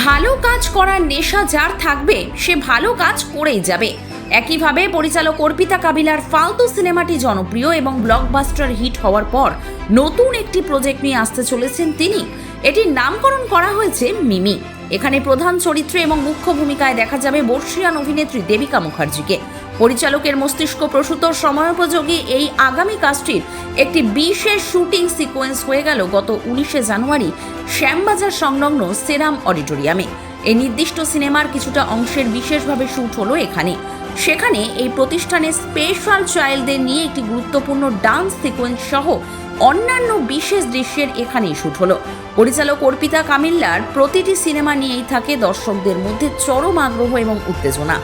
ভালো কাজ করার নেশা যার থাকবে সে ভালো কাজ করেই যাবে। একইভাবে পরিচালক অর্পিতা কাবিলার ফালতু সিনেমাটি জনপ্রিয় এবং ব্লকবাস্টার হিট হওয়ার পর নতুন একটি প্রজেক্ট নিয়ে আসতে চলেছেন তিনি। এটির নামকরণ করা হয়েছে মিমি। এখানে প্রধান চরিত্রে এবং মুখ্য ভূমিকায় দেখা যাবে বর্ষিয়ান অভিনেত্রী দেবিকা মুখার্জিকে। পরিচালকের মস্তিষ্ক প্রসূত সময়োপযোগী এই আগামী কাজটির একটি বিশেষ শুটিং সিকোয়েন্স হয়ে গেল গত 19শে জানুয়ারি শ্যামবাজার সংলগ্ন সেরাম অডিটোরিয়ামে। এই নির্দিষ্ট সিনেমার কিছুটা অংশের বিশেষভাবে শ্যুট হলো এখানে। সেখানে এই প্রতিষ্ঠানের স্পেশাল চাইল্ডদের নিয়ে একটি গুরুত্বপূর্ণ ডান্স সিকোয়েন্স সহ অন্যান্য বিশেষ দৃশ্যের এখানেই শ্যুট হলো। পরিচালক অর্পিতা কামিল্লার প্রতিটি সিনেমা নিয়েই থাকে দর্শকদের মধ্যে চরম আগ্রহ এবং উত্তেজনা।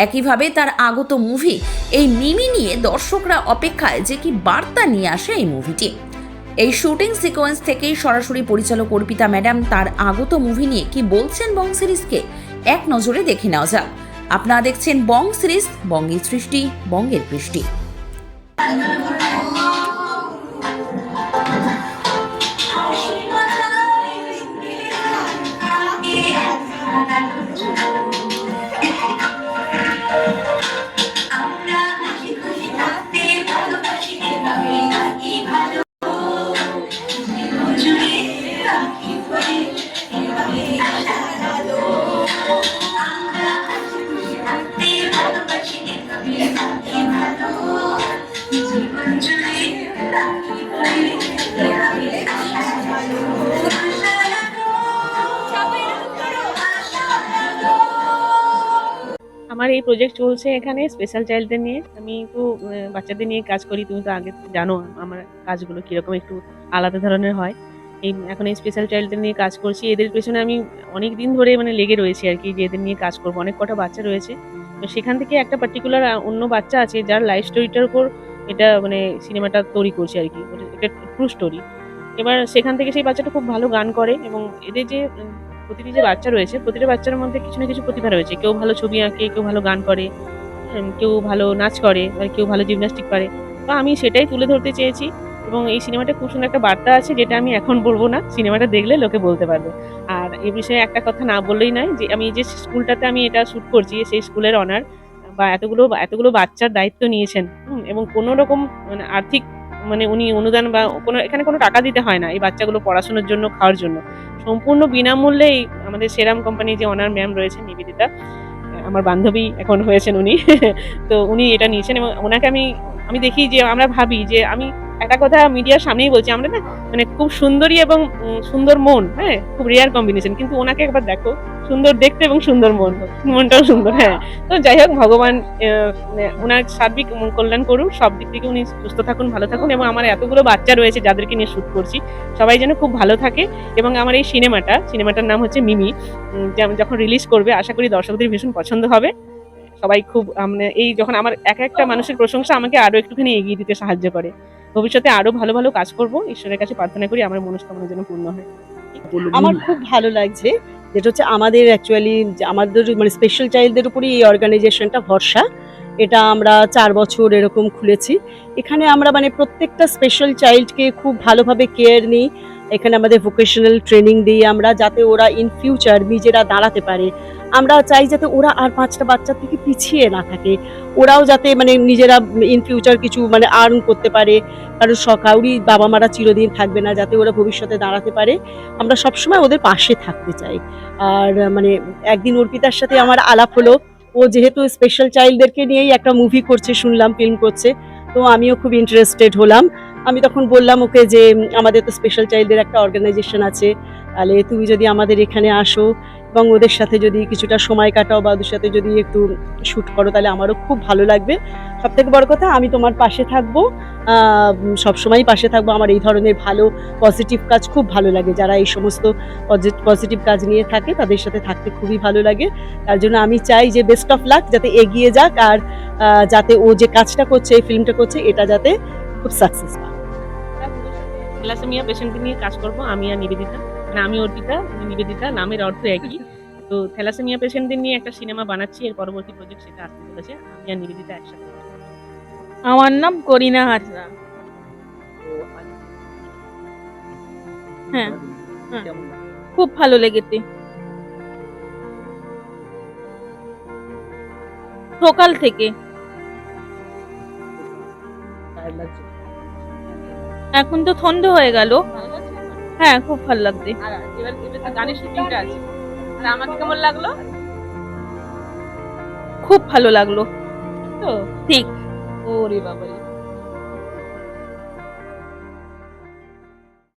একইভাবে তার আগত মুভি এই মিমি নিয়ে দর্শকরা অপেক্ষায় যে কি বার্তা নিয়ে আসে এই মুভিটি। এই শুটিং সিকোয়েন্স থেকেই সরাসরি পরিচালক অর্পিতা ম্যাডাম তার আগত মুভি নিয়ে কি বলছেন বং সিরিজকে এক নজরে দেখে নেওয়া যাক। আপনারা দেখছেন বং সিরিজ, বঙ্গের সৃষ্টি, বঙ্গের বৃষ্টি। আমার এই প্রজেক্ট চলছে এখানে স্পেশাল চাইল্ডদের নিয়ে। আমি তো বাচ্চাদের নিয়ে কাজ করি, তুমি তো আগে জানো আমার কাজগুলো কিরকম একটু আলাদা ধরনের হয়। এখন এই স্পেশাল চাইল্ডদের নিয়ে কাজ করছি। এদের পেছনে আমি অনেক দিন ধরে লেগে রয়েছি আর কি, যে এদের নিয়ে কাজ করবো। অনেক কটা বাচ্চা রয়েছে, তো সেখান থেকে একটা পার্টিকুলার অন্য বাচ্চা আছে যার লাইফ স্টোরিটার উপর এটা সিনেমাটা তৈরি করছি আর কি। এটা ট্রু স্টোরি। এবার সেখান থেকে সেই বাচ্চাটা খুব ভালো গান করে এবং এদের যে প্রতিটি যে বাচ্চা রয়েছে প্রতিটা বাচ্চার মধ্যে কিছু না কিছু প্রতিভা রয়েছে। কেউ ভালো ছবি আঁকে, কেউ ভালো গান করে, কেউ ভালো নাচ করে, আর কেউ ভালো জিমন্যাস্টিক পারে। তো আমি সেটাই তুলে ধরতে চেয়েছি এবং এই সিনেমাটা খুব সুন্দর একটা বার্তা আছে, যেটা আমি এখন বলবো না, সিনেমাটা দেখলে লোকে বলতে পারবে। আর এই বিষয়ে একটা কথা না বললেই নয়, যে আমি যে স্কুলটাতে আমি এটা শুট করছি সেই স্কুলের অনার বা এতগুলো বাচ্চার দায়িত্ব নিয়েছেন এবং কোনো রকম আর্থিক উনি অনুদান বা এখানে কোনো টাকা দিতে হয় না এই বাচ্চাগুলো পড়াশোনার জন্য, খাওয়ার জন্য। সম্পূর্ণ বিনামূল্যেই আমাদের সেরাম কোম্পানি যে অনার ম্যাম রয়েছেন নিবেদিতা, আমার বান্ধবী এখন হয়েছেন উনি তো উনি এটা নিয়েছেন এবং ওনাকে আমি দেখি যে আমরা ভাবি যে আমি একটা কথা মিডিয়ার সামনেই বলছি, আমরা না খুব সুন্দরী এবং সুন্দর মন, হ্যাঁ খুব রেয়ার কম্বিনেশন, কিন্তু ওনাকে একবার দেখো, সুন্দর দেখতে এবং সুন্দর মনটাও সুন্দর। হ্যাঁ, তো যাই হোক, ভগবান ওনার সার্বিক কল্যাণ করুন, সব দিক থেকে উনি সুস্থ থাকুন, ভালো থাকুন এবং আমার এতগুলো বাচ্চা রয়েছে যাদেরকে নিয়ে শুট করছি, সবাই যেন খুব ভালো থাকে। এবং আমার এই সিনেমাটার নাম হচ্ছে মিমি। যখন রিলিজ করবে আশা করি দর্শকদের ভীষণ পছন্দ হবে। সবাই খুব এই যখন আমার একটা মানুষের প্রশংসা আমাকে আরো একটুখানি এগিয়ে দিতে সাহায্য করে। ভবিষ্যতে আরো ভালো ভালো কাজ করব, ঈশ্বরের কাছে প্রার্থনা করি আমার মনস্কামনা যেন পূর্ণ হয়। আমার খুব ভালো লাগছে, যেটা হচ্ছে আমাদের অ্যাকচুয়ালি আমাদের স্পেশাল চাইল্ডদের উপরই এই অর্গানাইজেশনটা ভরসা। এটা আমরা 4 বছর এরকম খুলেছি। এখানে আমরা প্রত্যেকটা স্পেশাল চাইল্ডকে খুব ভালোভাবে কেয়ার নিই। এখানে আমাদের ভোকেশনাল ট্রেনিং দিই আমরা, যাতে ওরা ইন ফিউচার নিজেরা দাঁড়াতে পারে। আমরা চাই যাতে ওরা আর 5টা বাচ্চার থেকে পিছিয়ে না থাকে, ওরাও যাতে নিজেরা ইন ফিউচার কিছু আর্ন করতে পারে। কারণ কাউরই বাবা মারা চিরদিন থাকবে না, যাতে ওরা ভবিষ্যতে দাঁড়াতে পারে। আমরা সবসময় ওদের পাশে থাকতে চাই। আর একদিন অর্পিতার সাথে আমার আলাপ হলো, ও যেহেতু স্পেশাল চাইল্ডদেরকে নিয়েই একটা মুভি করছে, শুনলাম ফিল্ম করছে, তো আমিও খুব ইন্টারেস্টেড হলাম। আমি তখন বললাম ওকে যে আমাদের তো স্পেশাল চাইল্ডদের একটা অর্গানাইজেশন আছে, তাহলে তুমি যদি আমাদের এখানে আসো এবং ওদের সাথে যদি কিছুটা সময় কাটাও বা ওদের সাথে যদি একটু শ্যুট করো, তাহলে আমারও খুব ভালো লাগবে। সব থেকে বড় কথা, আমি তোমার পাশে থাকবো, সবসময় পাশে থাকবো। আমার এই ধরনের ভালো পজিটিভ কাজ খুব ভালো লাগে, যারা এই সমস্ত পজিটিভ কাজ নিয়ে থাকে তাদের সাথে থাকতে খুবই ভালো লাগে। তার জন্য আমি চাই যে বেস্ট অফ লাক, যাতে এগিয়ে যাক আর যাতে ও যে কাজটা করছে, এই ফিল্মটা করছে, এটা যাতে খুব সাকসেস পায়। থ্যালাসেমিয়া পেশেন্টদের নিয়ে কাজ করব আমি আর নিবেদিতা, আমি অর্পিতা, নিবেদিতা, নামের অর্থ একই। তো থ্যালাসেমিয়া পেশেন্টদের নিয়ে একটা সিনেমা বানাচ্ছি, এর পরবর্তী প্রজেক্ট সেটা আসতে চলেছে, আমি আর নিবেদিতা একসাথে। আমার নাম করিনা হাজরা। হ্যাঁ, খুব ভালো লেগেছে। সকাল থেকে। এখন তো সন্ধে হয়ে গেল। ভালো লাগছে এখন? হ্যাঁ, খুব ভালো লাগছে। আর এবার তো গানের শুটিংটা আছে। আর আমাকে কেমন লাগলো? খুব ভালো লাগলো। তো ঠিক। ওরে বাবারে